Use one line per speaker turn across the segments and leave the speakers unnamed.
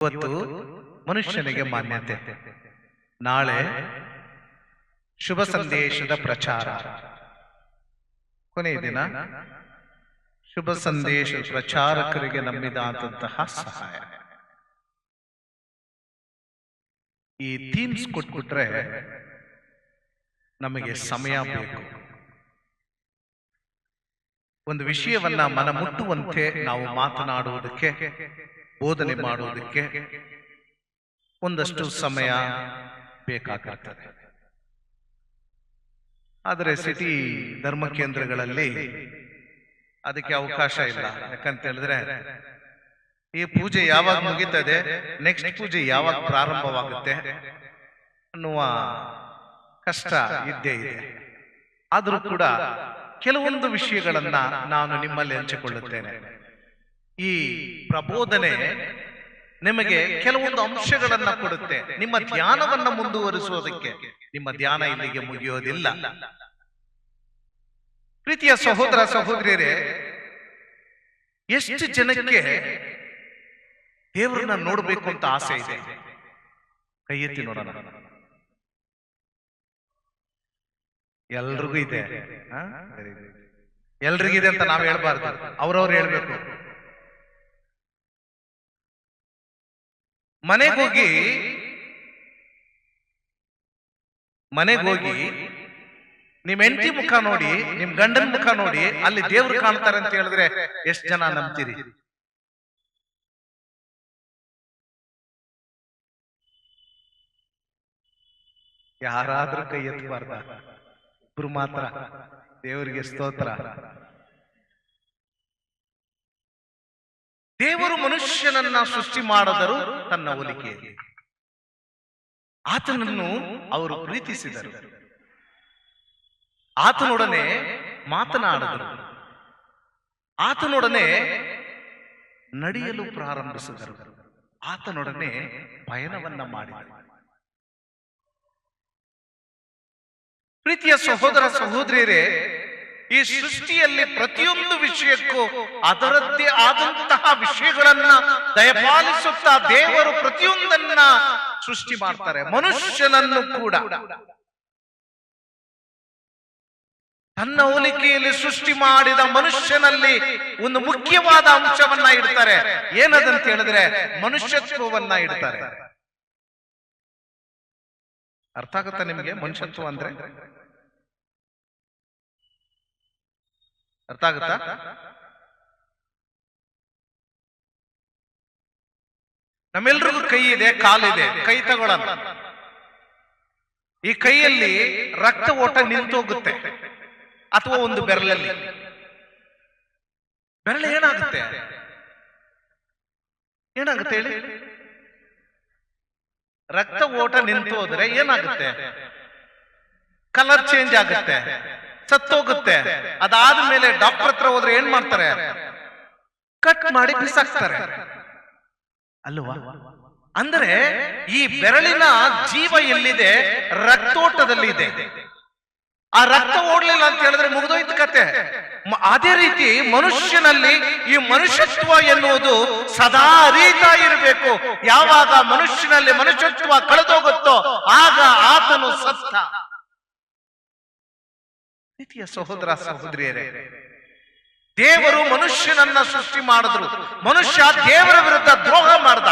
ಇವತ್ತು ಮನುಷ್ಯನಿಗೆ ಮಾನ್ಯತೆ, ನಾಳೆ ಶುಭ ಸಂದೇಶದ ಪ್ರಚಾರ, ಕೊನೆಯ ದಿನ ಶುಭ ಸಂದೇಶ ಪ್ರಚಾರಕರಿಗೆ ನಮ್ಮಿದಂತಹ ಸಹಾಯ. ಈ ಥೀಮ್ಸ್ ಕೊಟ್ಬಿಟ್ರೆ ನಮಗೆ ಸಮಯ ಬೇಕು. ಒಂದು ವಿಷಯವನ್ನ ಮನಮುಟ್ಟುವಂತೆ ನಾವು ಮಾತನಾಡುವುದಕ್ಕೆ, ಬೋಧನೆ ಮಾಡುವುದಕ್ಕೆ ಒಂದಷ್ಟು ಸಮಯ ಬೇಕಾಗುತ್ತದೆ. ಆದರೆ ಸಿಟಿ ಧರ್ಮ ಕೇಂದ್ರಗಳಲ್ಲಿ ಅದಕ್ಕೆ ಅವಕಾಶ ಇಲ್ಲ. ಯಾಕಂತ ಹೇಳಿದ್ರೆ ಈ ಪೂಜೆ ಯಾವಾಗ ಮುಗಿತದೆ, ನೆಕ್ಸ್ಟ್ ಪೂಜೆ ಯಾವಾಗ ಪ್ರಾರಂಭವಾಗುತ್ತೆ ಅನ್ನುವ ಕಷ್ಟ ಇದ್ದೇ ಇದೆ. ಆದರೂ ಕೂಡ ಕೆಲವೊಂದು ವಿಷಯಗಳನ್ನ ನಾನು ನಿಮ್ಮಲ್ಲಿ ಹಂಚಿಕೊಳ್ಳುತ್ತೇನೆ. ಈ ಪ್ರಬೋಧನೆ ನಿಮಗೆ ಕೆಲವೊಂದು ಅಂಶಗಳನ್ನ ಕೊಡುತ್ತೆ, ನಿಮ್ಮ ಧ್ಯಾನವನ್ನ ಮುಂದುವರಿಸುವುದಕ್ಕೆ. ನಿಮ್ಮ ಧ್ಯಾನ ಇಲ್ಲಿಗೆ ಮುಗಿಯೋದಿಲ್ಲ. ಪ್ರೀತಿಯ ಸಹೋದರ ಸಹೋದರಿಯರೇ, ಎಷ್ಟು ಜನಕ್ಕೆ ದೇವರನ್ನ ನೋಡ್ಬೇಕು ಅಂತ ಆಸೆ ಇದೆ? ಕೈ ಎತ್ತಿ ನೋಡೋಣ. ಎಲ್ರಿಗೂ ಇದೆ. ಎಲ್ರಿಗಿದೆ ಅಂತ ನಾವ್ ಹೇಳ್ಬಾರ್ದು, ಅವ್ರವ್ರು ಹೇಳ್ಬೇಕು. ಮನೆಗೋಗಿ ನಿಮ್ ಹೆಂಡತಿ ಮುಖ ನೋಡಿ, ನಿಮ್ ಗಂಡನ ಮುಖ ನೋಡಿ ಅಲ್ಲಿ ದೇವ್ರು ಕಾಣ್ತಾರೆ ಅಂತ ಹೇಳಿದ್ರೆ ಎಷ್ಟು ಜನ ನಂಬ್ತೀರಿ? ಯಾರಾದ್ರೂ ಕೈ ಎತ್ತಬಾರ್ದ? ಇಬ್ರು ಮಾತ್ರ. ದೇವರಿಗೆ ಸ್ತೋತ್ರ. ದೇವರು ಮನುಷ್ಯನನ್ನ ಸೃಷ್ಟಿ ಮಾಡಿದರು ತನ್ನ ಹೋಲಿಕೆಯಲ್ಲಿ. ಆತನನ್ನು ಅವರು ಪ್ರೀತಿಸಿದರು, ಆತನೊಡನೆ ಮಾತನಾಡಿದರು, ಆತನೊಡನೆ ನಡೆಯಲು ಪ್ರಾರಂಭಿಸಿದರು, ಆತನೊಡನೆ ಪಯಣವನ್ನ ಮಾಡಿದರು. ಪ್ರೀತಿಯ ಸಹೋದರ ಸಹೋದರಿಯರೇ, ಈ ಸೃಷ್ಟಿಯಲ್ಲಿ ಪ್ರತಿಯೊಂದು ವಿಷಯಕ್ಕೂ ಅದರದ್ದೇ ಆದಂತಹ ವಿಷಯಗಳನ್ನ ದಯಪಾಲಿಸುತ್ತಾ ದೇವರು ಪ್ರತಿಯೊಂದನ್ನ ಸೃಷ್ಟಿ ಮಾಡ್ತಾರೆ. ಮನುಷ್ಯನನ್ನು ಕೂಡ ತನ್ನ ಹೋಲಿಕೆಯಲ್ಲಿ ಸೃಷ್ಟಿ ಮಾಡಿದ ಮನುಷ್ಯನಲ್ಲಿ ಒಂದು ಮುಖ್ಯವಾದ ಅಂಶವನ್ನ ಇಡ್ತಾರೆ. ಏನದಂತ ಹೇಳಿದ್ರೆ ಮನುಷ್ಯತ್ವವನ್ನ ಇಡ್ತಾರೆ. ಅರ್ಥ ಆಗುತ್ತಾ ನಿಮಗೆ ಮನುಷ್ಯತ್ವ ಅಂದ್ರೆ? ಅರ್ಥ ಆಗುತ್ತಾ? ನಮ್ಮೆಲ್ರಿಗೂ ಕೈ ಇದೆ, ಕಾಲಿದೆ. ಕೈ ತಗೊಳ್ಳೋಣ. ಈ ಕೈಯಲ್ಲಿ ರಕ್ತ ಓಟ ನಿಂತೋಗುತ್ತೆ, ಅಥವಾ ಒಂದು ಬೆರಳಲ್ಲಿ ಏನಾಗುತ್ತೆ ಹೇಳಿ? ರಕ್ತ ಓಟ ನಿಂತು ಹೋದ್ರೆ ಏನಾಗುತ್ತೆ? ಕಲರ್ ಚೇಂಜ್ ಆಗುತ್ತೆ, ಸತ್ತೋಗುತ್ತೆ. ಅದಾದ್ಮೇಲೆ ಡಾಕ್ಟರ್ ಹತ್ರ ಹೋದ್ರೆ ಏನ್ ಮಾಡ್ತಾರೆ? ಕಟ್ ಮಾಡಿ ಬಿಸಾಕ್ತಾರೆ ಅಲ್ವಾ? ಅಂದ್ರೆ ಈ ಬೆರಳಿನ ಜೀವ ಎಲ್ಲಿದೆ? ರಕ್ತೋಟದಲ್ಲಿ ಇದೆ. ಆ ರಕ್ತ ಓಡ್ಲಿಲ್ಲ ಅಂತ ಹೇಳಿದ್ರೆ ಮುಗಿದೋಯ್ತು ಕತೆ. ಅದೇ ರೀತಿ ಮನುಷ್ಯನಲ್ಲಿ ಈ ಮನುಷ್ಯತ್ವ ಎನ್ನುವುದು ಸದಾ ಅರಿತಾ ಇರಬೇಕು. ಯಾವಾಗ ಮನುಷ್ಯನಲ್ಲಿ ಮನುಷ್ಯತ್ವ ಕಳೆದೋಗುತ್ತೋ ಆಗ ಆತನು ಸತ್ತ. ಪ್ರೀತಿಯ ಸಹೋದರ ಸಹೋದರಿಯರೇ, ದೇವರು ಮನುಷ್ಯನನ್ನ ಸೃಷ್ಟಿ ಮಾಡಿದ್ರು. ಮನುಷ್ಯ ದೇವರ ವಿರುದ್ಧ ದ್ರೋಹ ಮಾಡ್ದ.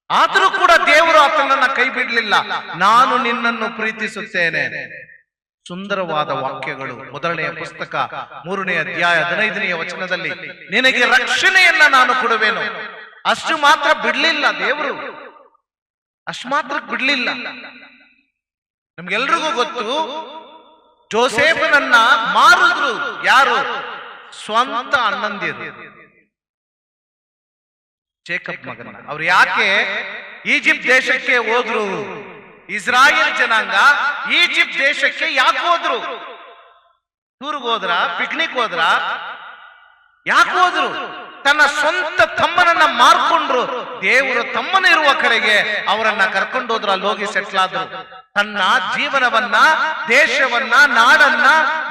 ಆದರೂ ಕೂಡ ದೇವರು ಆತನನ್ನ ಕೈ ಬಿಡ್ಲಿಲ್ಲ. ನಾನು ನಿನ್ನನ್ನು ಪ್ರೀತಿಸುತ್ತೇನೆ. ಸುಂದರವಾದ ವಾಕ್ಯಗಳು. ಮೊದಲನೆಯ ಪುಸ್ತಕ 3ನೇ ಅಧ್ಯಾಯ 15ನೇ ವಚನದಲ್ಲಿ ನಿನಗೆ ರಕ್ಷಣೆಯನ್ನ ನಾನು ಕೊಡುವೆನು. ಅಷ್ಟು ಮಾತ್ರ ಬಿಡ್ಲಿಲ್ಲ ದೇವರು, ಅಷ್ಟು ಮಾತ್ರ ಬಿಡ್ಲಿಲ್ಲ. ನಮ್ಗೆಲ್ರಿಗೂ ಗೊತ್ತು, ಜೋಸೇಫನನ್ನ ಮಾರಿದ್ರು. ಯಾರು? ಸ್ವಂತ ಅಣ್ಣಂದಿರು, ಜೇಕಬ್ ಮಗನ. ಅವ್ರು ಯಾಕೆ ಈಜಿಪ್ಟ್ ದೇಶಕ್ಕೆ ಹೋದ್ರು? ಇಸ್ರಾಯೇಲ್ ಜನಾಂಗ ಈಜಿಪ್ಟ್ ದೇಶಕ್ಕೆ ಯಾಕೆ ಹೋದ್ರು? ಟೂರ್ಗೆ ಹೋದ್ರ? ಪಿಕ್ನಿಕ್ ಹೋದ್ರ? ಯಾಕೆ ಹೋದ್ರು? ತನ್ನ ಸ್ವಂತ ತಮ್ಮನನ್ನ ಮಾರ್ಕೊಂಡ್ರು. ದೇವರು ತಮ್ಮನಿರುವ ಕಡೆಗೆ ಅವರನ್ನ ಕರ್ಕೊಂಡೋದ್ರು, ಅಲ್ಲಿ ಹೋಗಿ ಸೆಟ್ಲ್ ಆದ್ರು. ತನ್ನ ಜೀವನವನ್ನ, ದೇಶವನ್ನ, ನಾಡನ್ನ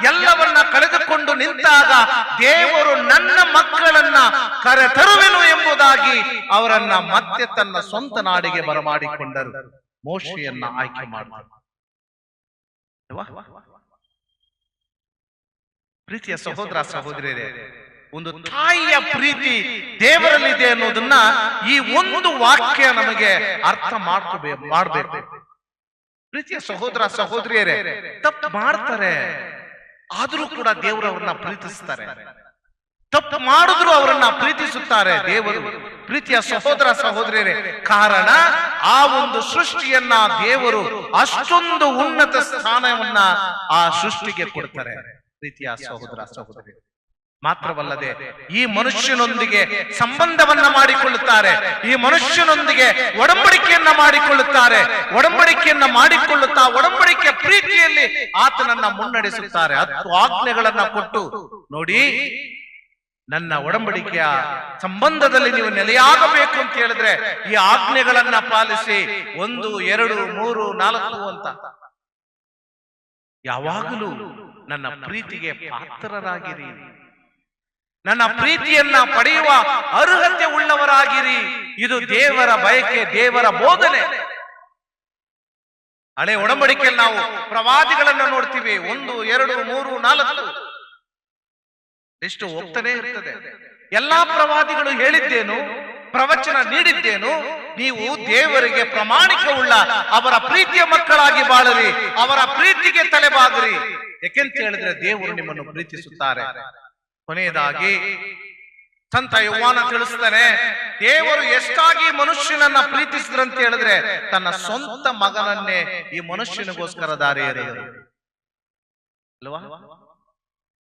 ಎಲ್ಲವನ್ನ ಕಳೆದುಕೊಂಡು ನಿಂತಾಗ ದೇವರು ನನ್ನ ಮಕ್ಕಳನ್ನ ಕರೆತರುವೆನು ಎಂಬುದಾಗಿ ಅವರನ್ನ ಮತ್ತೆ ತನ್ನ ಸ್ವಂತ ನಾಡಿಗೆ ಬರಮಾಡಿಕೊಂಡರು. ಮೋಶೆಯನ್ನ ಆಯ್ಕೆ ಮಾಡಿದರು. ಪ್ರೀತಿಯ ಸಹೋದರ ಸಹೋದರಿಯರೇ, ಒಂದು ತಾಯಿಯ ಪ್ರೀತಿ ದೇವರಲ್ಲಿದೆ ಅನ್ನೋದನ್ನ ಈ ಒಂದು ವಾಕ್ಯ ನಮಗೆ ಅರ್ಥ ಮಾಡ್ಬೇಕು. ಪ್ರೀತಿಯ ಸಹೋದರ ಸಹೋದರಿಯರೇ, ತಪ್ಪು ಮಾಡ್ತಾರೆ, ಆದ್ರೂ ಕೂಡ ದೇವರು ಅವ್ರನ್ನ ಪ್ರೀತಿಸ್ತಾರೆ. ತಪ್ಪು ಮಾಡಿದ್ರು ಅವರನ್ನ ಪ್ರೀತಿಸುತ್ತಾರೆ ದೇವರು. ಪ್ರೀತಿಯ ಸಹೋದರ ಸಹೋದರಿಯರೇ, ಕಾರಣ ಆ ಒಂದು ಸೃಷ್ಟಿಯನ್ನ ದೇವರು ಅಷ್ಟೊಂದು ಉನ್ನತ ಸ್ಥಾನವನ್ನ ಆ ಸೃಷ್ಟಿಗೆ ಕೊಡ್ತಾರೆ. ಪ್ರೀತಿಯ ಸಹೋದರ ಸಹೋದರಿ, ಮಾತ್ರವಲ್ಲದೆ ಈ ಮನುಷ್ಯನೊಂದಿಗೆ ಸಂಬಂಧವನ್ನ ಮಾಡಿಕೊಳ್ಳುತ್ತಾರೆ, ಈ ಮನುಷ್ಯನೊಂದಿಗೆ ಒಡಂಬಡಿಕೆಯನ್ನ ಮಾಡಿಕೊಳ್ಳುತ್ತಾರೆ. ಒಡಂಬಡಿಕೆಯನ್ನ ಮಾಡಿಕೊಳ್ಳುತ್ತಾ ಒಡಂಬಡಿಕೆ ಪ್ರೀತಿಯಲ್ಲಿ ಆತನನ್ನ ಮುನ್ನಡೆಸುತ್ತಾರೆ. 10 ಆಜ್ಞೆಗಳನ್ನ ಕೊಟ್ಟು, ನೋಡಿ, ನನ್ನ ಒಡಂಬಡಿಕೆಯ ಸಂಬಂಧದಲ್ಲಿ ನೀವು ನೆಲೆಯಾಗಬೇಕು ಅಂತ ಹೇಳಿದ್ರೆ ಈ ಆಜ್ಞೆಗಳನ್ನ ಪಾಲಿಸಿ 1, 2, 3, 4 ಅಂತ ಯಾವಾಗಲೂ ನನ್ನ ಪ್ರೀತಿಗೆ ಪಾತ್ರರಾಗಿರಿ, ನನ್ನ ಪ್ರೀತಿಯನ್ನ ಪಡೆಯುವ ಅರ್ಹತೆ ಉಳ್ಳವರಾಗಿರಿ. ಇದು ದೇವರ ಬಯಕೆ, ದೇವರ ಬೋಧನೆ. ಹಳೆ ಒಡಂಬಡಿಕೆಯಲ್ಲಿ ನಾವು ಪ್ರವಾದಿಗಳನ್ನ ನೋಡ್ತೀವಿ. 1, 2, 3, 4 ಎಷ್ಟು ಹೋಗ್ತಾನೆ ಇರ್ತದೆ. ಎಲ್ಲಾ ಪ್ರವಾದಿಗಳು ಹೇಳಿದ್ದೇನು, ಪ್ರವಚನ ನೀಡಿದ್ದೇನು, ನೀವು ದೇವರಿಗೆ ಪ್ರಾಮಾಣಿಕವುಳ್ಳ ಅವರ ಪ್ರೀತಿಯ ಮಕ್ಕಳಾಗಿ ಬಾಳರಿ, ಅವರ ಪ್ರೀತಿಗೆ ತಲೆಬಾಗಿರಿ. ಯಾಕೆಂತ ಹೇಳಿದ್ರೆ ದೇವರು ನಿಮ್ಮನ್ನು ಪ್ರೀತಿಸುತ್ತಾರೆ. ಕೊನೆಯದಾಗಿ ಸಂತ ಯೋಹಾನ ತಿಳಿಸ್ತಾನೆ, ದೇವರು ಎಷ್ಟಾಗಿ ಮನುಷ್ಯನನ್ನ ಪ್ರೀತಿಸಿದ್ರಂತ ಹೇಳಿದ್ರೆ ತನ್ನ ಸ್ವಂತ ಮಗನನ್ನೇ ಈ ಮನುಷ್ಯನಿಗೋಸ್ಕರ ದಾರಿ ಎರೆದರು ಅಲ್ವಾ.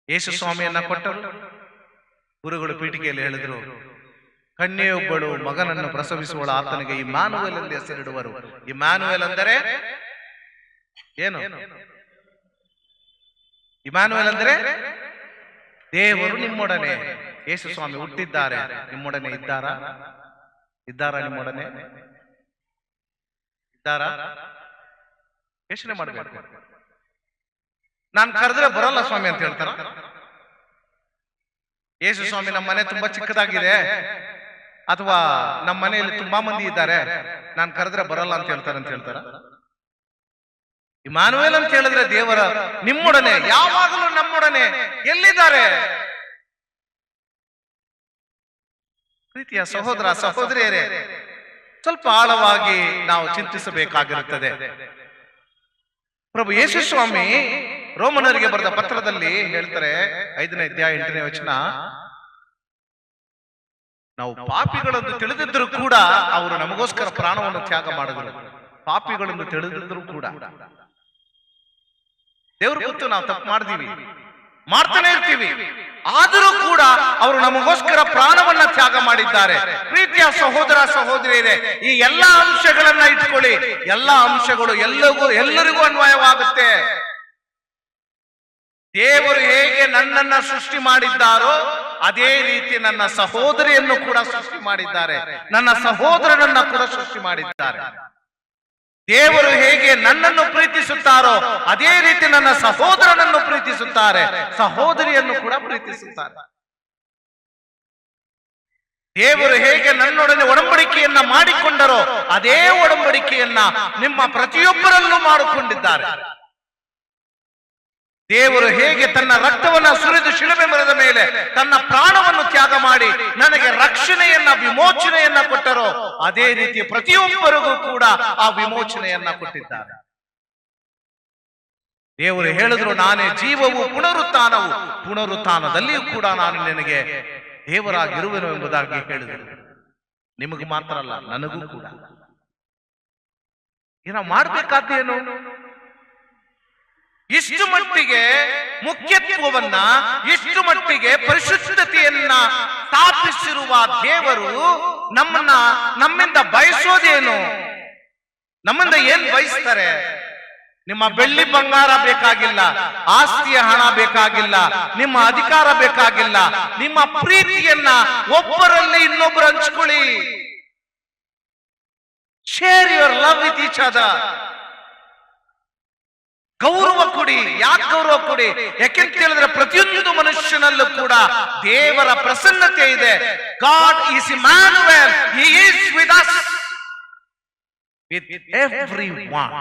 ಯೇಸು ಸ್ವಾಮಿಯನ್ನ ಕೊಟ್ಟರು. ಗುರುಗಳು ಪೀಠಿಕೆಯಲ್ಲಿ ಹೇಳಿದ್ರು, ಕನ್ಯೆಯೊಬ್ಬಳು ಮಗನನ್ನು ಪ್ರಸವಿಸುವಳು, ಆತನಿಗೆ ಇಮ್ಯಾನುವೇಲ್ ಎಂದು ಹೆಸರಿಡುವರು. ಇಮ್ಯಾನುವೇಲ್ ಅಂದರೆ ಏನು? ಇಮ್ಯಾನುವೇಲ್ ಅಂದರೆ ದೇವರು ನಿಮ್ಮೊಡನೆ. ಯೇಸು ಸ್ವಾಮಿ ಹುಟ್ಟಿದ್ದಾರೆ, ನಿಮ್ಮೊಡನೆ ಇದ್ದಾರಾ? ನಿಮ್ಮೊಡನೆ ಇದ್ದಾರಾ? ಯೋಚನೆ ಮಾಡಬೇಕು. ನಾನು ಕರೆದ್ರೆ ಬರಲ್ಲ ಸ್ವಾಮಿ ಅಂತ ಹೇಳ್ತಾರ? ಯೇಸು ಸ್ವಾಮಿ ನಮ್ಮ ಮನೆ ತುಂಬಾ ಚಿಕ್ಕದಾಗಿದೆ, ಅಥವಾ ನಮ್ಮ ಮನೆಯಲ್ಲಿ ತುಂಬಾ ಮಂದಿ ಇದ್ದಾರೆ, ನಾನು ಕರೆದ್ರೆ ಬರಲ್ಲ ಅಂತ ಹೇಳ್ತಾರ? ಇಮ್ಯಾನುವೇಲ್ ಅಂತ ಹೇಳಿದ್ರೆ ದೇವರ ನಿಮ್ಮೊಡನೆ, ಯಾವಾಗಲೂ ನಮ್ಮೊಡನೆ. ಎಲ್ಲಿದ್ದಾರೆ? ಪ್ರೀತಿಯ ಸಹೋದರ ಸಹೋದರಿಯರೇ, ಸ್ವಲ್ಪ ಆಳವಾಗಿ ನಾವು ಚಿಂತಿಸಬೇಕಾಗಿರುತ್ತದೆ. ಪ್ರಭು ಯೇಸು ಸ್ವಾಮಿ ರೋಮನರಿಗೆ ಬರೆದ ಪತ್ರದಲ್ಲಿ ಹೇಳ್ತಾರೆ, 5ನೇ ಅಧ್ಯಾಯ 8ನೇ ವಚನ, ನಾವು ಪಾಪಿಗಳನ್ನು ತಿಳಿದಿದ್ದರೂ ಕೂಡ ಅವರು ನಮಗೋಸ್ಕರ ಪ್ರಾಣವನ್ನು ತ್ಯಾಗ ಮಾಡಿದರು. ಪಾಪಿಗಳನ್ನು ತಿಳಿದಿದ್ದರೂ ಕೂಡ ದೇವ್ರ ಗೊತ್ತು ನಾವು ತಪ್ಪು ಮಾಡಿದೀವಿ, ಮಾಡ್ತಾನೆ ಇರ್ತೀವಿ, ಆದರೂ ಕೂಡ ಅವರು ನಮಗೋಸ್ಕರ ಪ್ರಾಣವನ್ನ ತ್ಯಾಗ ಮಾಡಿದ್ದಾರೆ. ಪ್ರೀತಿಯ ಸಹೋದರ ಸಹೋದರಿಯರೇ, ಈ ಎಲ್ಲಾ ಅಂಶಗಳನ್ನ ಇಟ್ಕೊಳ್ಳಿ. ಎಲ್ಲಾ ಅಂಶಗಳು ಎಲ್ಲರಿಗೂ ಅನ್ವಯವಾಗುತ್ತೆ. ದೇವರು ಹೇಗೆ ನನ್ನನ್ನ ಸೃಷ್ಟಿ ಮಾಡಿದ್ದಾರೋ ಅದೇ ರೀತಿ ನನ್ನ ಸಹೋದರಿಯನ್ನು ಕೂಡ ಸೃಷ್ಟಿ ಮಾಡಿದ್ದಾರೆ, ನನ್ನ ಸಹೋದರನನ್ನ ಕೂಡ ಸೃಷ್ಟಿ ಮಾಡಿದ್ದಾರೆ. ದೇವರು ಹೇಗೆ ನನ್ನನ್ನು ಪ್ರೀತಿಸುತ್ತಾರೋ ಅದೇ ರೀತಿ ನನ್ನ ಸಹೋದರನನ್ನು ಪ್ರೀತಿಸುತ್ತಾರೆ, ಸಹೋದರಿಯನ್ನು ಕೂಡ ಪ್ರೀತಿಸುತ್ತಾರೆ. ದೇವರು ಹೇಗೆ ನನ್ನೊಡನೆ ಒಡಂಬಡಿಕೆಯನ್ನ ಮಾಡಿಕೊಂಡರೋ ಅದೇ ಒಡಂಬಡಿಕೆಯನ್ನ ನಿಮ್ಮ ಪ್ರತಿಯೊಬ್ಬರಲ್ಲೂ ಮಾಡಿಕೊಂಡಿದ್ದಾರೆ. ದೇವರು ಹೇಗೆ ತನ್ನ ರಕ್ತವನ್ನ ಸುರಿದು ಶಿಲುಬೆ ಮರದ ಮೇಲೆ ತನ್ನ ಪ್ರಾಣವನ್ನು ತ್ಯಾಗ ಮಾಡಿ ನನಗೆ ರಕ್ಷಣೆಯನ್ನ, ವಿಮೋಚನೆಯನ್ನ ಕೊಟ್ಟರೋ ಅದೇ ರೀತಿ ಪ್ರತಿಯೊಬ್ಬರಿಗೂ ಕೂಡ ಆ ವಿಮೋಚನೆಯನ್ನ ಕೊಟ್ಟಿದ್ದಾರೆ. ದೇವರು ಹೇಳಿದ್ರು, ನಾನೇ ಜೀವವು ಪುನರುತ್ಥಾನವು, ಪುನರುತ್ಥಾನದಲ್ಲಿಯೂ ಕೂಡ ನಾನು ನಿನಗೆ ದೇವರಾಗಿರುವೆನು ಎಂಬುದಾಗಿ ಹೇಳಿದರು. ನಿಮಗೆ ಮಾತ್ರ ಅಲ್ಲ, ನನಗೂ ಕೂಡ. ಏನೋ ಮಾಡ್ಬೇಕಾದ್ದೇನು? ಇಷ್ಟು ಮಟ್ಟಿಗೆ ಮುಖ್ಯತ್ವವನ್ನ, ಇಷ್ಟು ಮಟ್ಟಿಗೆ ಪರಿಶುದ್ಧತೆಯನ್ನ ಸ್ಥಾಪಿಸಿರುವ ದೇವರು ನಮ್ಮಿಂದ ಬಯಸೋದೇನು? ನಮ್ಮಿಂದ ಏನ್ ಬಯಸ್ತಾರೆ? ನಿಮ್ಮ ಬೆಳ್ಳಿ ಬಂಗಾರ ಬೇಕಾಗಿಲ್ಲ, ಆಸ್ತಿಯ ಹಣ ಬೇಕಾಗಿಲ್ಲ, ನಿಮ್ಮ ಅಧಿಕಾರ ಬೇಕಾಗಿಲ್ಲ. ನಿಮ್ಮ ಪ್ರೀತಿಯನ್ನ ಒಬ್ಬರಲ್ಲಿ ಇನ್ನೊಬ್ಬರು ಹಂಚ್ಕೊಳ್ಳಿ. Share your love with each other. ಗೌರವ ಕೊಡಿ. ಯಾಕೆ ಗೌರವ ಕೊಡಿ? ಯಾಕೆಂತ ಹೇಳಿದ್ರೆ ಪ್ರತಿಯೊಂದು ಮನುಷ್ಯನಲ್ಲೂ ಕೂಡ ದೇವರ ಪ್ರಸನ್ನತೆ ಇದೆ. God is Immanuel, he is with us with everyone.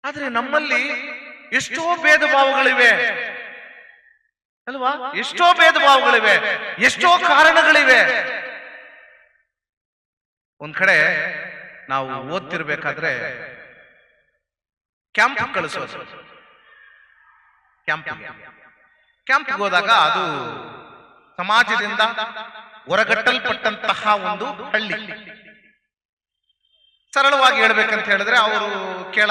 ಆದ್ರೆ ನಮ್ಮಲ್ಲಿ ಎಷ್ಟೋ ಭೇದ ಭಾವಗಳಿವೆ ಅಲ್ವಾ? ಎಷ್ಟೋ ಭೇದ ಭಾವಗಳಿವೆ, ಎಷ್ಟೋ ಕಾರಣಗಳಿವೆ. ಒಂದ್ ಕಡೆ ನಾವು ಓದ್ತಿರ್ಬೇಕಾದ್ರೆ ಕ್ಯಾಂಪ್ ಕಳಿಸೋದು. ಕ್ಯಾಂಪ್ಗೆ ಹೋದಾಗ ಅದು ಸಮಾಜದಿಂದ ಹೊರಗಟ್ಟಲ್ಪಟ್ಟಂತಹ ಒಂದು ಹಳ್ಳಿ. ಸರಳವಾಗಿ ಹೇಳ್ಬೇಕಂತ ಹೇಳಿದ್ರೆ ಅವರು ಕೆಳ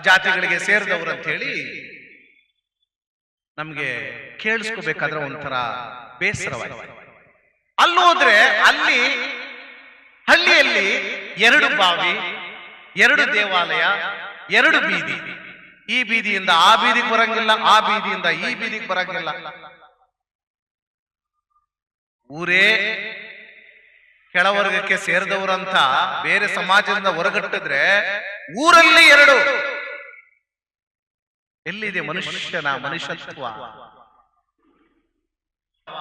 ಜಾತಿಗಳಿಗೆ ಸೇರಿದವರು ಅಂತ ಹೇಳಿ ನಮ್ಗೆ ಕೇಳಿಸ್ಕೋಬೇಕಾದ್ರೆ ಒಂಥರ ಬೇಸರವಾಗಿ. ಅಲ್ಲೋದ್ರೆ ಅಲ್ಲಿ ಹಳ್ಳಿಯಲ್ಲಿ 2 ಬಾವಿ, 2 ದೇವಾಲಯ, 2 ಬೀದಿ. ಈ ಬೀದಿಯಿಂದ ಆ ಬೀದಿಗೆ ಬರಂಗಿಲ್ಲ, ಆ ಬೀದಿಯಿಂದ ಈ ಬೀದಿಗೆ ಬರಂಗಿಲ್ಲ. ಊರೇ ಕೆಳವರ್ಗಕ್ಕೆ ಸೇರಿದವರಂತ ಬೇರೆ ಸಮಾಜದಿಂದ ಹೊರಗಟ್ಟಿದ್ರೆ ಊರಲ್ಲಿ 2. ಎಲ್ಲಿದೆ ಮನುಷ್ಯನ ಮನುಷ್ಯತ್ವ?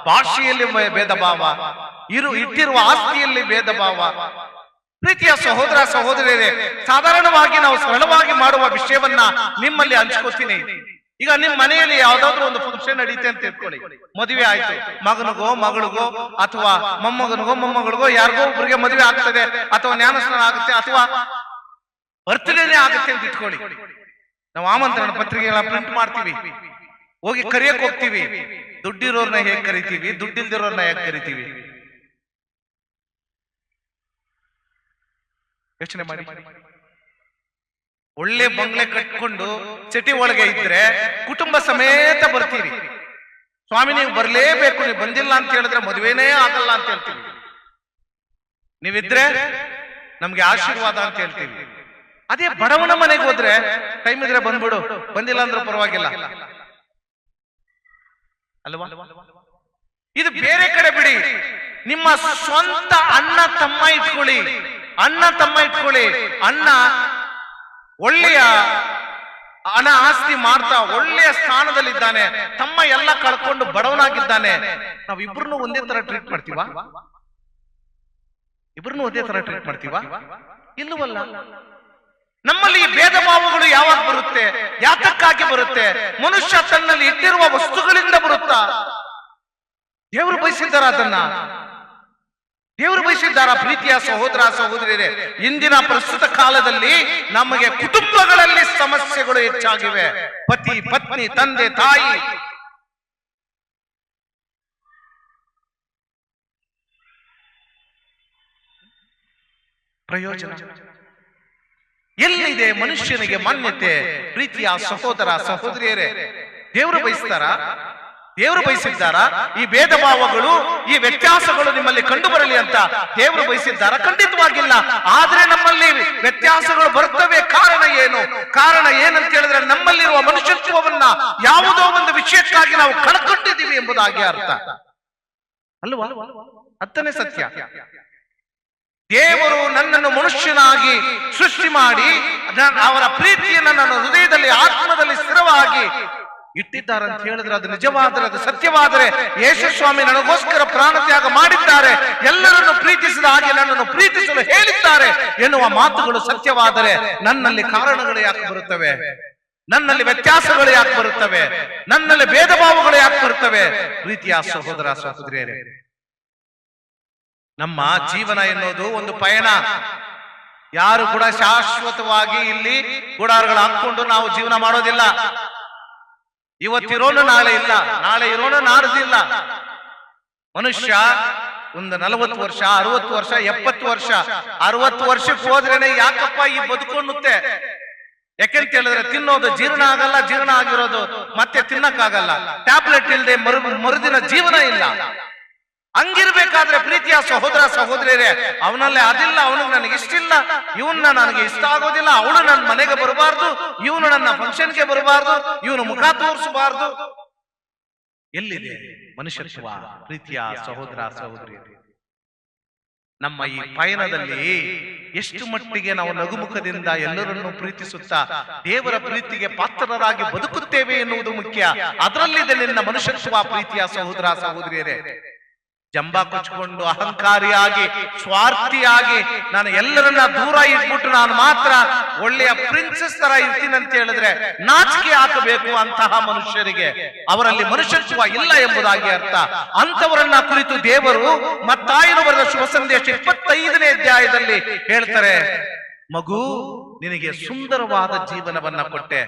ಭಾಷೆಯಲ್ಲಿ ಭೇದ ಭಾವ, ಇಟ್ಟಿರುವ ಆಸ್ತಿಯಲ್ಲಿ ಭೇದ ಭಾವ. ಪ್ರೀತಿಯ ಸಹೋದರ ಸಹೋದರಿಯರೇ, ಸಾಧಾರಣವಾಗಿ ನಾವು ಸರಳವಾಗಿ ಮಾಡುವ ವಿಷಯವನ್ನ ನಿಮ್ಮಲ್ಲಿ ಹಂಚ್ಕೋತೀನಿ. ಈಗ ನಿಮ್ ಮನೆಯಲ್ಲಿ ಯಾವ್ದಾದ್ರು ಒಂದು ಫಂಕ್ಷನ್ ನಡೀತೆ ಅಂತ ಇಟ್ಕೊಳ್ಳಿ. ಮದುವೆ ಆಯ್ತು, ಮಗನಿಗೋ ಮಗಳಿಗೋ ಅಥವಾ ಮೊಮ್ಮಗನಿಗೋ ಮೊಮ್ಮಗಳಿಗೋ ಯಾರಿಗೋ ಒಬ್ಬರಿಗೆ ಮದುವೆ ಆಗ್ತದೆ, ಅಥವಾ ಜ್ಞಾನಸ್ನಾನ ಆಗುತ್ತೆ, ಅಥವಾ ಬರ್ತ್ಡೇನೇ ಆಗುತ್ತೆ ಅಂತ ಇಟ್ಕೊಳ್ಳಿ. ನಾವು ಆಮಂತ್ರಣ ಪತ್ರಿಕೆಗಳ ಪ್ರಿಂಟ್ ಮಾಡ್ತೀವಿ, ಹೋಗಿ ಕರಿಯಕ್ ಹೋಗ್ತೀವಿ. ದುಡ್ಡಿರೋರ್ನ ಹೇಗ್ ಕರಿತೀವಿ, ದುಡ್ಡಿಲ್ದಿರೋರ್ನ ಹೇಗ್ ಕರಿತೀವಿ? ಯೋಚನೆ ಮಾಡಿ. ಒಳ್ಳೆ ಬಂಗ್ಲೆ ಕಟ್ಕೊಂಡು ಸಿಟಿ ಒಳಗೆ ಇದ್ರೆ ಕುಟುಂಬ ಸಮೇತ ಬರ್ತೀರಿ. ಸ್ವಾಮಿ ನೀವು ಬರ್ಲೇಬೇಕು, ನೀವು ಬಂದಿಲ್ಲ ಅಂತ ಹೇಳಿದ್ರೆ ಮದುವೆನೇ ಆಗಲ್ಲ ಅಂತ ಹೇಳ್ತೀವಿ. ನೀವಿದ್ರೆ ನಮ್ಗೆ ಆಶೀರ್ವಾದ ಅಂತ ಹೇಳ್ತೀವಿ. ಅದೇ ಬಡವನ ಮನೆಗೆ ಹೋದ್ರೆ ಟೈಮ್ ಇದ್ರೆ ಬಂದ್ಬಿಡು, ಬಂದಿಲ್ಲ ಅಂದ್ರೂ ಪರವಾಗಿಲ್ಲ ಅಲ್ವಾ? ಇದು ಬೇರೆ ಕಡೆ ಬಿಡಿ. ನಿಮ್ಮ ಸ್ವಂತ ಅಣ್ಣ ತಮ್ಮ ಇಟ್ಕೊಳ್ಳಿ, ಅಣ್ಣ ತಮ್ಮ ಇಟ್ಕೊಳ್ಳಿ. ಅಣ್ಣ ಒಳ್ಳೆಯ ಹಣ ಆಸ್ತಿ ಮಾಡ್ತಾ ಒಳ್ಳೆಯ ಸ್ಥಾನದಲ್ಲಿದ್ದಾನೆ, ತಮ್ಮ ಎಲ್ಲ ಕಳ್ಕೊಂಡು ಬಡವನಾಗಿದ್ದಾನೆ. ನಾವ್ ಇಬ್ರನ್ನು ಒಂದೇ ತರ ಟ್ರೀಟ್ ಮಾಡ್ತೀವಾ? ಇಬ್ರನ್ನು ಒಂದೇ ತರ ಟ್ರೀಟ್ ಮಾಡ್ತೀವಾ? ಇಲ್ಲವಲ್ಲ. ನಮ್ಮಲ್ಲಿ ಈ ಭೇದ ಭಾವಗಳು ಯಾವಾಗ ಬರುತ್ತೆ? ಯಾತಕ್ಕಾಗಿ ಬರುತ್ತೆ? ಮನುಷ್ಯ ತನ್ನಲ್ಲಿ ಇಟ್ಟಿರುವ ವಸ್ತುಗಳಿಂದ ಬರುತ್ತಾ? ದೇವರು ಬಯಸಿದ್ದಾರ ಅದನ್ನ? ದೇವರು ಬಯಸಿದ್ದಾರ? ಪ್ರೀತಿಯ ಸಹೋದರ ಸಹೋದರಿಯರೇ, ಇಂದಿನ ಪ್ರಸ್ತುತ ಕಾಲದಲ್ಲಿ ನಮಗೆ ಕುಟುಂಬಗಳಲ್ಲಿ ಸಮಸ್ಯೆಗಳು ಹೆಚ್ಚಾಗಿವೆ. ಪತಿ ಪತ್ನಿ, ತಂದೆ ತಾಯಿ, ಪ್ರಯೋಜನ ಎಲ್ಲಿದೆ? ಮನುಷ್ಯನಿಗೆ ಮಾನ್ಯತೆ. ಪ್ರೀತಿಯ ಸಹೋದರ ಸಹೋದರಿಯರೇ, ದೇವರು ಬಯಸ್ತಾರ? ದೇವರು ಬಯಸಿದ್ದಾರ? ಈ ಭೇದ ಭಾವಗಳು, ಈ ವ್ಯತ್ಯಾಸಗಳು ನಿಮ್ಮಲ್ಲಿ ಕಂಡು ಬರಲಿ ಅಂತ ದೇವರು ಬಯಸಿದ್ದಾರ? ಖಂಡಿತವಾಗಿಲ್ಲ. ಆದ್ರೆ ನಮ್ಮಲ್ಲಿ ವ್ಯತ್ಯಾಸಗಳು ಬರ್ತವೆ. ಕಾರಣ ಏನು? ಕಾರಣ ಏನಂತ ಹೇಳಿದ್ರೆ ನಮ್ಮಲ್ಲಿರುವ ಮನುಷ್ಯತ್ವವನ್ನ ಯಾವುದೋ ಒಂದು ವಿಷಯಕ್ಕಾಗಿ ನಾವು ಕಳ್ಕೊಂಡಿದ್ದೀವಿ ಎಂಬುದಾಗಿ ಅರ್ಥ ಅಲ್ವಾ? ಅರ್ಥನೇ ಸತ್ಯ. ದೇವರು ನನ್ನನ್ನು ಮನುಷ್ಯನಾಗಿ ಸೃಷ್ಟಿ ಮಾಡಿ ಅವರ ಪ್ರೀತಿಯನ್ನು ನನ್ನ ಹೃದಯದಲ್ಲಿ ಆತ್ಮದಲ್ಲಿ ಸ್ಥಿರವಾಗಿ ಇಟ್ಟಿದ್ದಾರೆ ಅಂತ ಹೇಳಿದ್ರೆ ಅದು ನಿಜವಾದರೆ, ಅದು ಸತ್ಯವಾದರೆ, ಯೇಸು ಸ್ವಾಮಿ ನನಗೋಸ್ಕರ ಪ್ರಾಣ ತ್ಯಾಗ ಮಾಡಿದ್ದಾರೆ, ಎಲ್ಲರನ್ನು ಪ್ರೀತಿಸಿದ ಹಾಗೆ ನನ್ನನ್ನು ಪ್ರೀತಿಸಲು ಹೇಳಿದ್ದಾರೆ ಎನ್ನುವ ಮಾತುಗಳು ಸತ್ಯವಾದರೆ ನನ್ನಲ್ಲಿ ಕಾರಣಗಳು ಯಾಕೆ ಬರುತ್ತವೆ? ನನ್ನಲ್ಲಿ ವ್ಯತ್ಯಾಸಗಳು ಯಾಕೆ ಬರುತ್ತವೆ? ನನ್ನಲ್ಲಿ ಭೇದ ಭಾವಗಳು ಯಾಕೆ ಬರುತ್ತವೆ? ಪ್ರೀತಿಯ ಸಹೋದರ ಸಹೋದರಿಯರೇ, ನಮ್ಮ ಜೀವನ ಎನ್ನುವುದು ಒಂದು ಪಯಣ. ಯಾರು ಕೂಡ ಶಾಶ್ವತವಾಗಿ ಇಲ್ಲಿ ಗುಡಾರಗಳು ಹಾಕೊಂಡು ನಾವು ಜೀವನ ಮಾಡೋದಿಲ್ಲ. ಇವತ್ತಿರೋನು ನಾಳೆ ಇಲ್ಲ, ನಾಳೆ ಇರೋನು ನಾಡ್ದಿಲ್ಲ. ಮನುಷ್ಯ ಒಂದು 40 ವರ್ಷ, 60 ವರ್ಷ, 70 ವರ್ಷ, 60 ವರ್ಷಕ್ಕೆ ಹೋದ್ರೇನೆ ಯಾಕಪ್ಪ ಈ ಬದುಕೊಂಡುತ್ತೆ? ಯಾಕೆಂತ ಹೇಳಿದ್ರೆ ತಿನ್ನೋದು ಜೀರ್ಣ ಆಗಲ್ಲ, ಜೀರ್ಣ ಆಗಿರೋದು ಮತ್ತೆ ತಿನ್ನಕ್ಕಾಗಲ್ಲ. ಟ್ಯಾಬ್ಲೆಟ್ ಇಲ್ಲದೆ ಮರುದಿನ ಜೀವನ ಇಲ್ಲ. ಹಂಗಿರ್ಬೇಕಾದ್ರೆ ಪ್ರೀತಿಯ ಸಹೋದರ ಸಹೋದರಿಯರೇ, ಅವನಲ್ಲಿ ಅದಿಲ್ಲ, ಅವನಿಗೆ ನನಗೆ ಇಷ್ಟಿಲ್ಲ, ಇವನ್ನ ನನಗೆ ಇಷ್ಟ ಆಗೋದಿಲ್ಲ, ಅವಳು ನನ್ನ ಮನೆಗೆ ಬರಬಾರ್ದು, ಇವನು ನನ್ನ ಫಂಕ್ಷನ್ಗೆ ಬರಬಾರ್ದು, ಇವನು ಮುಖ ತೋರಿಸಬಾರ್ದು. ಎಲ್ಲಿದೆ ಮನುಷ್ಯತ್ವ? ಪ್ರೀತಿಯ ಸಹೋದರ ಸಹೋದರಿಯರೇ, ನಮ್ಮ ಈ ಪಯಣದಲ್ಲಿ ಎಷ್ಟು ಮಟ್ಟಿಗೆ ನಾವು ನಗುಮುಖದಿಂದ ಎಲ್ಲರನ್ನೂ ಪ್ರೀತಿಸುತ್ತಾ ದೇವರ ಪ್ರೀತಿಗೆ ಪಾತ್ರರಾಗಿ ಬದುಕುತ್ತೇವೆ ಎನ್ನುವುದು ಮುಖ್ಯ. ಅದರಲ್ಲಿದೆ ನಿನ್ನ ಮನುಷ್ಯತ್ವ. ಪ್ರೀತಿಯ ಸಹೋದರ ಸಹೋದರಿಯರೇ, ಜಂಬ ಕೊಚ್ಚಿಕೊಂಡು ಅಹಂಕಾರಿಯಾಗಿ ಸ್ವಾರ್ಥಿಯಾಗಿ ನಾನು ಎಲ್ಲರನ್ನ ದೂರ ಇಟ್ಬಿಟ್ಟು ನಾನು ಮಾತ್ರ ಒಳ್ಳೆಯ ಪ್ರಿನ್ಸೆಸ್ ತರ ಇರ್ತೀನಿ ಅಂತ ಹೇಳಿದ್ರೆ ನಾಚಿಕೆ ಹಾಕಬೇಕು ಅಂತಹ ಮನುಷ್ಯರಿಗೆ. ಅವರಲ್ಲಿ ಮನುಷ್ಯತ್ವ ಇಲ್ಲ ಎಂಬುದಾಗಿ ಅರ್ಥ. ಅಂತವರನ್ನ ಕುರಿತು ದೇವರು ಮತ್ತಾಯನು ಬರೆದ ಶುಭ ಸಂದೇಶ 25ನೇ ಅಧ್ಯಾಯದಲ್ಲಿ ಹೇಳ್ತಾರೆ, ಮಗು, ನಿನಗೆ ಸುಂದರವಾದ ಜೀವನವನ್ನ ಕೊಟ್ಟೆ,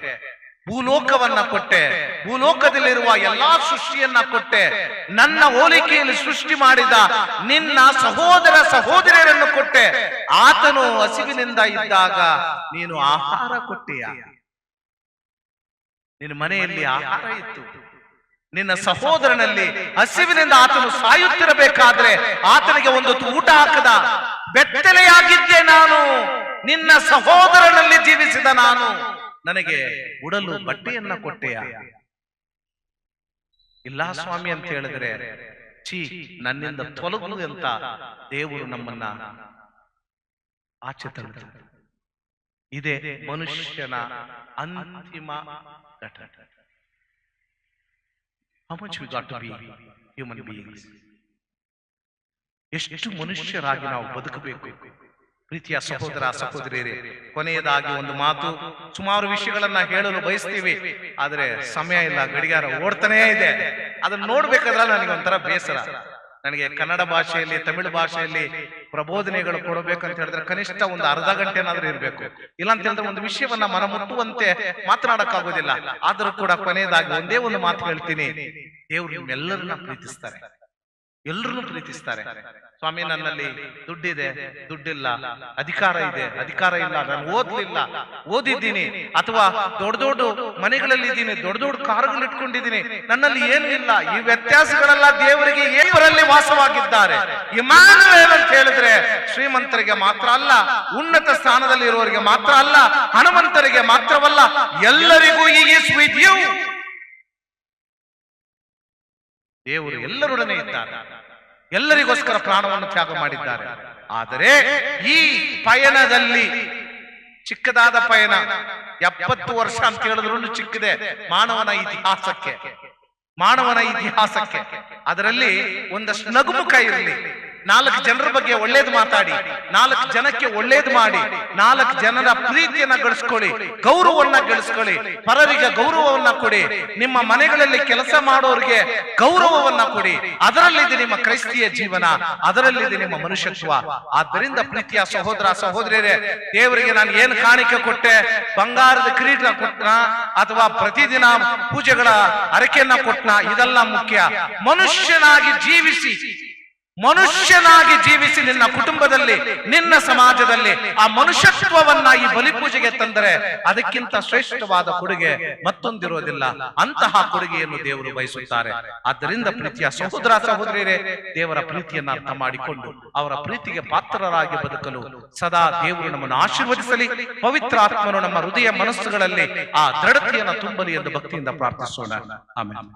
ಭೂಲೋಕವನ್ನ ಕೊಟ್ಟೆ, ಭೂಲೋಕದಲ್ಲಿರುವ ಎಲ್ಲಾ ಸೃಷ್ಟಿಯನ್ನ ಕೊಟ್ಟೆ, ನನ್ನ ಹೋಲಿಕೆಯಲ್ಲಿ ಸೃಷ್ಟಿ ಮಾಡಿದ ನಿನ್ನ ಸಹೋದರ ಸಹೋದರಿಯರನ್ನು ಕೊಟ್ಟೆ. ಆತನು ಹಸಿವಿನಿಂದ ಇದ್ದಾಗ ನೀನು ಆಹಾರ ಕೊಟ್ಟೆಯ. ನಿನ್ನ ಮನೆಯಲ್ಲಿ ಆಹಾರ ಇತ್ತು. ನಿನ್ನ ಸಹೋದರನಲ್ಲಿ ಹಸಿವಿನಿಂದ ಆತನು ಸಾಯುತ್ತಿರಬೇಕಾದ್ರೆ ಆತನಿಗೆ ಒಂದು ಊಟ ಹಾಕದ. ಬೆತ್ತಲೆಯಾಗಿದ್ದೆ ನಾನು, ನಿನ್ನ ಸಹೋದರನಲ್ಲಿ ಜೀವಿಸಿದ ನಾನು, ನನಗೆ ಉಡಲು ಬಟ್ಟೆಯನ್ನ ಕೊಟ್ಟೆಯ. ಇಲ್ಲ ಸ್ವಾಮಿ ಅಂತ ಹೇಳಿದ್ರೆ ಛೀ, ನನ್ನಿಂದ ತೊಲಗು ಅಂತ ದೇವರು ನಮ್ಮನ್ನ ಆಚೆ ತಳ್ಳುತ್ತಾರೆ. ಇದೇ ಮನುಷ್ಯನ ಅಂತಿಮ ಘಟನೆ. How much we got to be human beings? ಎಷ್ಟು ಮನುಷ್ಯರಾಗಿ ನಾವು ಬದುಕಬೇಕು. ಪ್ರೀತಿಯ ಸಹೋದರ ಸಹೋದರಿಯರೇ, ಕೊನೆಯದಾಗಿ ಒಂದು ಮಾತು. ಸುಮಾರು ವಿಷಯಗಳನ್ನ ಹೇಳಲು ಬಯಸ್ತೀವಿ, ಆದ್ರೆ ಸಮಯ ಇಲ್ಲ, ಗಡಿಯಾರ ಓಡ್ತಾನೇ ಇದೆ. ಅದನ್ನ ನೋಡ್ಬೇಕಾದ್ರೆ ನನಗೆ ಒಂಥರ ಬೇಸರ. ನನಗೆ ಕನ್ನಡ ಭಾಷೆಯಲ್ಲಿ, ತಮಿಳು ಭಾಷೆಯಲ್ಲಿ ಪ್ರಬೋಧನೆಗಳು ಕೊಡಬೇಕಂತ ಹೇಳಿದ್ರೆ ಕನಿಷ್ಠ ಒಂದು ಅರ್ಧ ಗಂಟೆನಾದ್ರೂ ಇರ್ಬೇಕು. ಇಲ್ಲ ಅಂತ ಹೇಳಿದ್ರೆ ಒಂದು ವಿಷಯವನ್ನ ಮನ ಮುಟ್ಟುವಂತೆ ಮಾತನಾಡಕ್ಕಾಗೋದಿಲ್ಲ. ಆದ್ರೂ ಕೂಡ ಕೊನೆಯದಾಗಿ ಒಂದೇ ಒಂದು ಮಾತು ಹೇಳ್ತೀನಿ. ದೇವರು ನಿಮ್ಮೆಲ್ಲರನ್ನ ಪ್ರೀತಿಸ್ತಾರೆ, ಎಲ್ಲರನ್ನು ಪ್ರೀತಿಸ್ತಾರೆ. ಸ್ವಾಮಿ, ನನ್ನಲ್ಲಿ ದುಡ್ಡಿದೆ, ದುಡ್ಡಿಲ್ಲ, ಅಧಿಕಾರ ಇದೆ, ಅಧಿಕಾರ ಇಲ್ಲ, ನಾನು ಓದ್ಲಿಲ್ಲ, ಓದಿದ್ದೀನಿ, ಅಥವಾ ದೊಡ್ಡ ದೊಡ್ಡ ಮನೆಗಳಲ್ಲಿ ಇದ್ದೀನಿ, ದೊಡ್ಡ ದೊಡ್ಡ ಕಾರುಗಳು ಇಟ್ಕೊಂಡಿದ್ದೀನಿ, ನನ್ನಲ್ಲಿ ಏನೂ ಇಲ್ಲ. ಈ ವ್ಯತ್ಯಾಸಗಳೆಲ್ಲ ದೇವರಿಗೆ ಏವರಲ್ಲಿ ವಾಸವಾಗಿದ್ದಾರೆ. ಇಮ್ಯಾನುವೇಲ್ ಅಂತ ಹೇಳಿದ್ರೆ ಶ್ರೀಮಂತರಿಗೆ ಮಾತ್ರ ಅಲ್ಲ, ಉನ್ನತ ಸ್ಥಾನದಲ್ಲಿ ಇರುವವರಿಗೆ ಮಾತ್ರ ಅಲ್ಲ, ಹಣವಂತರಿಗೆ ಮಾತ್ರವಲ್ಲ, ಎಲ್ಲರಿಗೂ ಈ ಈಸ್ ವಿತ್ ಯು. ದೇವರು ಎಲ್ಲರೊಡನೆ ಇದ್ದಾರೆ, ಎಲ್ಲರಿಗೋಸ್ಕರ ಪ್ರಾಣವನ್ನು ತ್ಯಾಗ ಮಾಡಿದ್ದಾರೆ. ಆದರೆ ಈ ಪಯಣದಲ್ಲಿ, ಚಿಕ್ಕದಾದ ಪಯಣ, 70 ವರ್ಷ ಅಂತ ಹೇಳಿದ್ರು ಚಿಕ್ಕದೆ ಮಾನವನ ಇತಿಹಾಸಕ್ಕೆ, ಅದರಲ್ಲಿ ಒಂದಷ್ಟು ನಗುಮುಖ ಇರಲಿ. 4 ಜನರ ಬಗ್ಗೆ ಒಳ್ಳೇದು ಮಾತಾಡಿ, 4 ಜನಕ್ಕೆ ಒಳ್ಳೇದು ಮಾಡಿ, 4 ಜನರ ಪ್ರೀತಿಯನ್ನ ಗಳಿಸ್ಕೊಳ್ಳಿ, ಗೌರವವನ್ನ ಗಳಿಸ್ಕೊಳ್ಳಿ, ಪರರಿಗೆ ಗೌರವವನ್ನ ಕೊಡಿ, ನಿಮ್ಮ ಮನೆಗಳಲ್ಲಿ ಕೆಲಸ ಮಾಡೋರಿಗೆ ಗೌರವವನ್ನ ಕೊಡಿ. ಅದರಲ್ಲಿದೆ ನಿಮ್ಮ ಕ್ರೈಸ್ತಿಯ ಜೀವನ, ಅದರಲ್ಲಿದೆ ನಿಮ್ಮ ಮನುಷ್ಯತ್ವ. ಆದ್ದರಿಂದ ಪ್ರೀತಿಯ ಸಹೋದರ ಸಹೋದರಿಯರೇ, ದೇವರಿಗೆ ನಾನು ಏನು ಕಾಣಿಕೆ ಕೊಟ್ಟೆ, ಬಂಗಾರದ ಕಿರೀಟ ಕೊಟ್ಟನ ಅಥವಾ ಪ್ರತಿದಿನ ಪೂಜೆಗಳ ಅರಕೆಯನ್ನ ಕೊಟ್ಟನ, ಇದೆಲ್ಲ ಮುಖ್ಯ. ಮನುಷ್ಯನಾಗಿ ಜೀವಿಸಿ ನಿನ್ನ ಕುಟುಂಬದಲ್ಲಿ, ನಿನ್ನ ಸಮಾಜದಲ್ಲಿ ಆ ಮನುಷ್ಯತ್ವವನ್ನ ಈ ಬಲಿಪೂಜೆಗೆ ತಂದರೆ ಅದಕ್ಕಿಂತ ಶ್ರೇಷ್ಠವಾದ ಕೊಡುಗೆ ಮತ್ತೊಂದಿರೋದಿಲ್ಲ. ಅಂತಹ ಕೊಡುಗೆಯನ್ನು ದೇವರು ಬಯಸುತ್ತಾರೆ. ಆದ್ದರಿಂದ ಪ್ರೀತಿಯ ಸಹೋದರ ಸಹೋದರಿಯರೇ, ದೇವರ ಪ್ರೀತಿಯನ್ನು ಅರ್ಥ ಮಾಡಿಕೊಂಡು ಅವರ ಪ್ರೀತಿಗೆ ಪಾತ್ರರಾಗಿ ಬದುಕಲು ಸದಾ ದೇವರು ನಮ್ಮನ್ನು ಆಶೀರ್ವದಿಸಲಿ. ಪವಿತ್ರ ಆತ್ಮನು ನಮ್ಮ ಹೃದಯ ಮನಸ್ಸುಗಳಲ್ಲಿ ಆ ದೃಢತೆಯನ್ನು ತುಂಬಲಿ ಎಂದು ಭಕ್ತಿಯಿಂದ ಪ್ರಾರ್ಥಿಸೋಣ. ಆಮೆನ್.